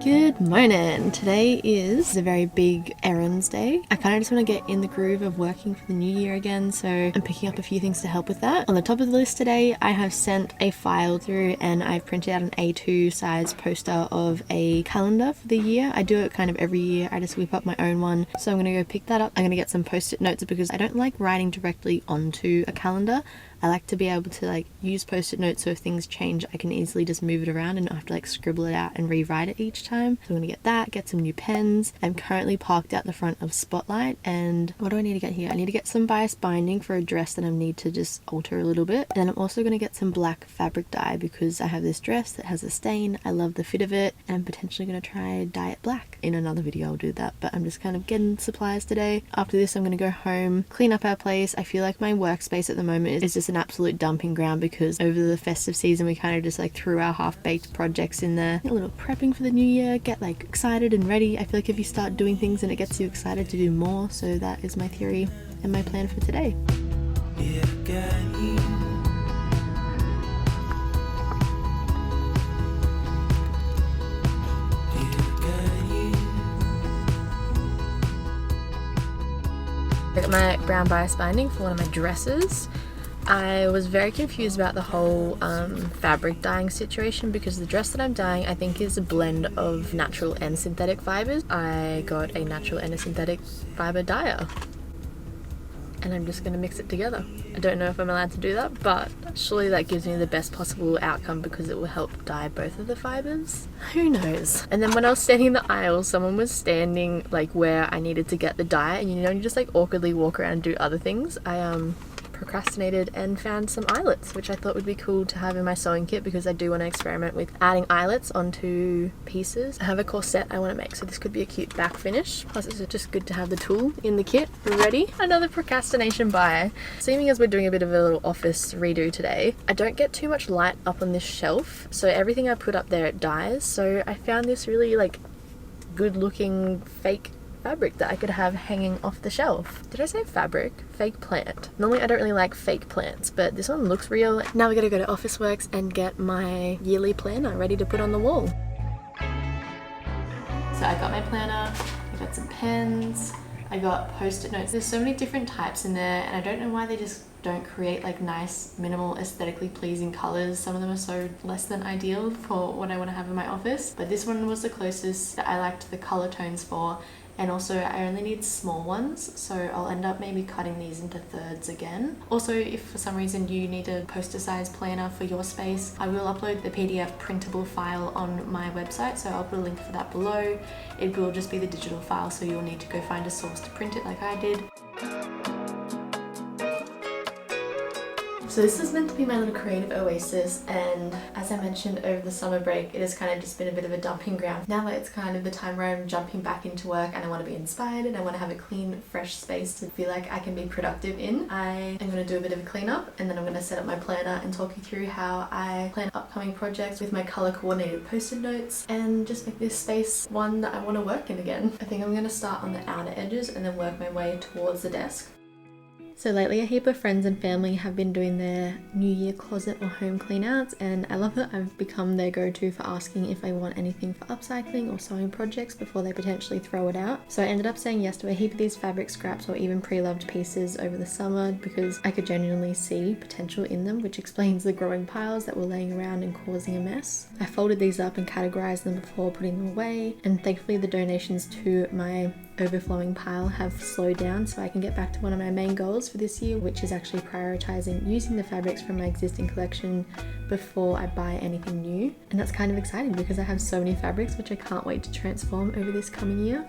Good morning. Today is a very big errands day. I kind of just want to get in the groove of working for the new year again, so I'm picking up a few things to help with that. On the top of the list today, I have sent a file through and I've printed out an A2 size poster of a calendar for the year. I do it kind of every year. I just whip up my own one. So I'm going to go pick that up. I'm going to get some post-it notes because I don't like writing directly onto a calendar. I like to be able to use post-it notes so if things change I can easily just move it around and not have to scribble it out and rewrite it each time. So I'm going to get that, get some new pens. I'm currently parked out the front of Spotlight, and what do I need to get here? I need to get some bias binding for a dress that I need to just alter a little bit. And then I'm also going to get some black fabric dye because I have this dress that has a stain. I love the fit of it and I'm potentially going to try dye it black. In another video I'll do that, but I'm just kind of getting supplies today. After this I'm going to go home, clean up our place. I feel like my workspace at the moment is just an absolute dumping ground because over the festive season we kind of just threw our half-baked projects in there. A little prepping for the new year, get excited and ready. I feel like if you start doing things and it gets you excited to do more, so that is my theory and my plan for today. I got my brown bias binding for one of my dresses. I was very confused about the whole fabric dyeing situation because the dress that I'm dyeing I think is a blend of natural and synthetic fibers. I got a natural and a synthetic fiber dyer and I'm just going to mix it together. I don't know if I'm allowed to do that, but surely that gives me the best possible outcome because it will help dye both of the fibers. Who knows? And then when I was standing in the aisle, someone was standing where I needed to get the dye, and you just awkwardly walk around and do other things. I procrastinated and found some eyelets, which I thought would be cool to have in my sewing kit because I do want to experiment with adding eyelets onto pieces. I have a corset I want to make, so this could be a cute back finish. Plus it's just good to have the tool in the kit ready. Another procrastination buy. Seeming as we're doing a bit of a little office redo today, I don't get too much light up on this shelf, so everything I put up there it dies. So I found this really good looking fake fabric that I could have hanging off the shelf. Did I say fabric? Fake plant. Normally I don't really like fake plants, but this one looks real. Now we gotta go to Officeworks and get my yearly planner ready to put on the wall. So I got my planner, I got some pens, I got post-it notes. There's so many different types in there and I don't know why they just don't create nice, minimal, aesthetically pleasing colors. Some of them are so less than ideal for what I want to have in my office, but this one was the closest that I liked the color tones for. And also I only need small ones, so I'll end up maybe cutting these into thirds again. Also, if for some reason you need a poster size planner for your space, I will upload the PDF printable file on my website, so I'll put a link for that below. It will just be the digital file, so you'll need to go find a source to print it like I did. So this is meant to be my little creative oasis, and as I mentioned over the summer break, it has kind of just been a bit of a dumping ground. Now that it's kind of the time where I'm jumping back into work and I want to be inspired and I want to have a clean, fresh space to feel like I can be productive in, I am going to do a bit of a cleanup and then I'm going to set up my planner and talk you through how I plan upcoming projects with my color coordinated post-it notes and just make this space one that I want to work in again. I think I'm going to start on the outer edges and then work my way towards the desk. So lately a heap of friends and family have been doing their New Year closet or home clean outs, and I love that I've become their go-to for asking if I want anything for upcycling or sewing projects before they potentially throw it out. So I ended up saying yes to a heap of these fabric scraps or even pre-loved pieces over the summer because I could genuinely see potential in them, which explains the growing piles that were laying around and causing a mess. I folded these up and categorized them before putting them away, and thankfully the donations to my overflowing pile have slowed down so I can get back to one of my main goals for this year, which is actually prioritizing using the fabrics from my existing collection before I buy anything new. And that's kind of exciting because I have so many fabrics which I can't wait to transform over this coming year.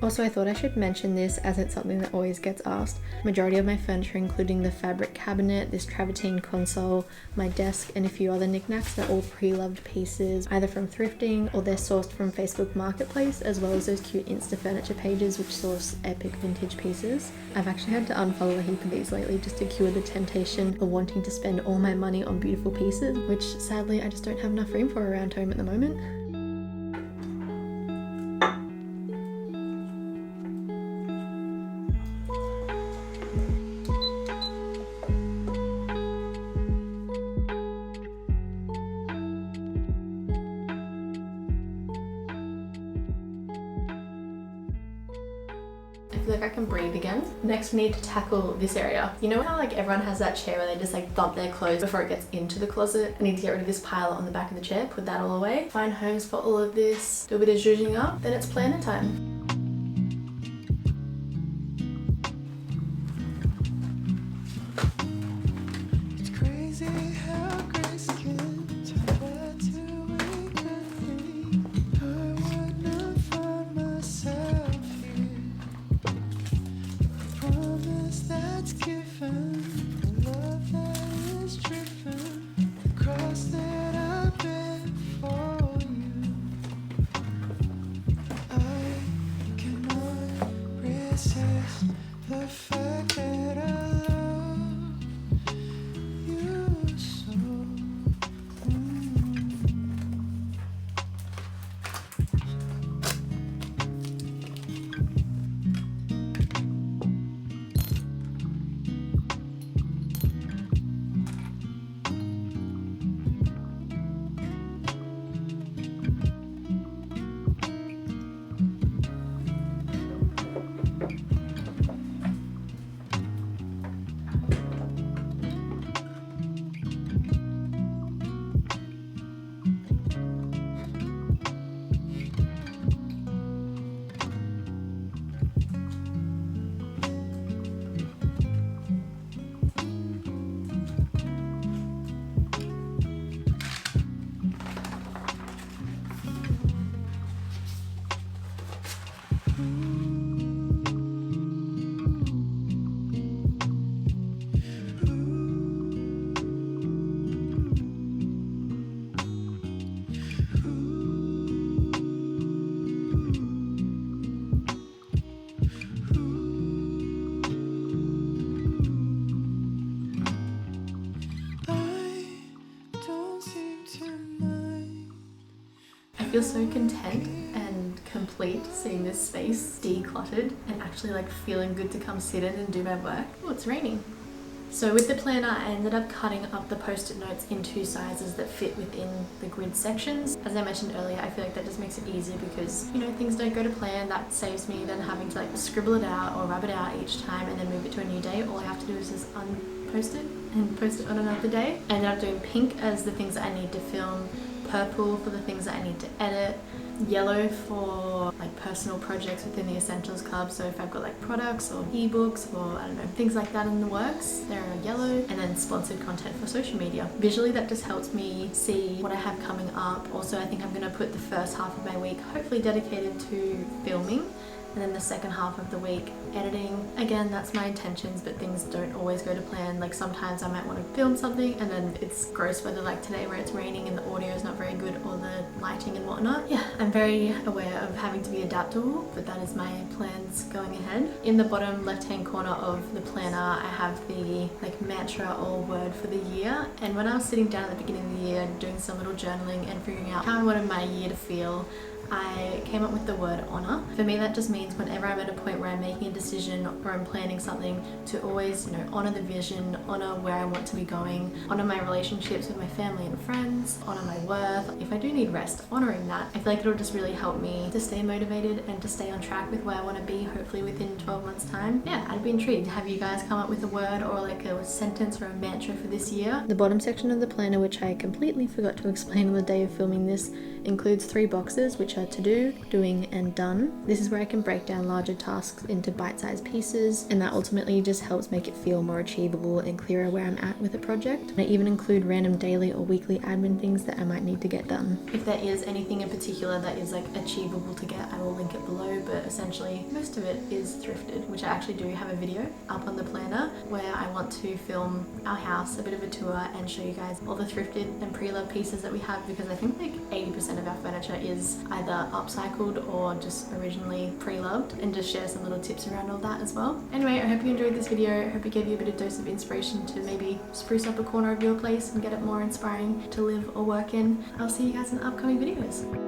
Also, I thought I should mention this as it's something that always gets asked. Majority of my furniture, including the fabric cabinet, this Travertine console, my desk, and a few other knickknacks, they're all pre-loved pieces, either from thrifting or they're sourced from Facebook Marketplace, as well as those cute Insta furniture pages which source epic vintage pieces. I've actually had to unfollow a heap of these lately just to cure the temptation of wanting to spend all my money on beautiful pieces, which sadly I just don't have enough room for around home at the moment. feel like I can breathe again. Next we need to tackle this area. You know how like everyone has that chair where they just like bump their clothes before it gets into the closet? I need to get rid of this pile on the back of the chair, put that all away, find homes for all of this, do a bit of zhuzhing up, then it's planner time. I feel so content and complete seeing this space decluttered and actually like feeling good to come sit in and do my work. Oh, it's raining. So with the planner, I ended up cutting up the post-it notes in 2 sizes that fit within the grid sections. As I mentioned earlier, I feel like that just makes it easier because, you know, things don't go to plan. That saves me then having to like scribble it out or rub it out each time and then move it to a new day. All I have to do is just unpost it and post it on another day. I ended up doing pink as the things that I need to film, purple for the things that I need to edit, yellow for like personal projects within the Essentials Club. So if I've got like products or ebooks or I don't know, things like that in the works, they're yellow. And then sponsored content for social media. Visually that just helps me see what I have coming up. Also I think I'm going to put the first half of my week hopefully dedicated to filming, and then the second half of the week editing. Again, that's my intentions, but things don't always go to plan. Like sometimes I might want to film something and then it's gross weather like today where it's raining and the audio is not very good or the lighting and whatnot. Yeah, I'm very aware of having to be adaptable, but that is my plans going ahead. In the bottom left hand corner of the planner I have the like mantra or word for the year, and when I was sitting down at the beginning of the year doing some little journaling and figuring out how I wanted my year to feel, I came up with the word honor. For me that just means whenever I'm at a point where I'm making a decision or I'm planning something, to always, you know, honor the vision, honor where I want to be going, honor my relationships with my family and friends, honor my worth. If I do need rest, honoring that. I feel like it'll just really help me to stay motivated and to stay on track with where I want to be, hopefully within 12 months time. Yeah, I'd be intrigued. Have you guys come up with a word or like a sentence or a mantra for this year? The bottom section of the planner, which I completely forgot to explain on the day of filming this, includes 3 boxes which are to do, doing and done. This is where I can break down larger tasks into bite-sized pieces, and that ultimately just helps make it feel more achievable and clearer where I'm at with a project. And I even include random daily or weekly admin things that I might need to get done. If there is anything in particular that is like achievable to get, I will link it below, but essentially most of it is thrifted, which I actually do have a video up on the planner where I want to film our house, a bit of a tour, and show you guys all the thrifted and pre-loved pieces that we have, because I think like 80% of our furniture is either upcycled or just originally pre-loved, and just share some little tips around all that as well. Anyway, I hope you enjoyed this video. I hope it gave you a bit of dose of inspiration to maybe spruce up a corner of your place and get it more inspiring to live or work in. I'll see you guys in upcoming videos.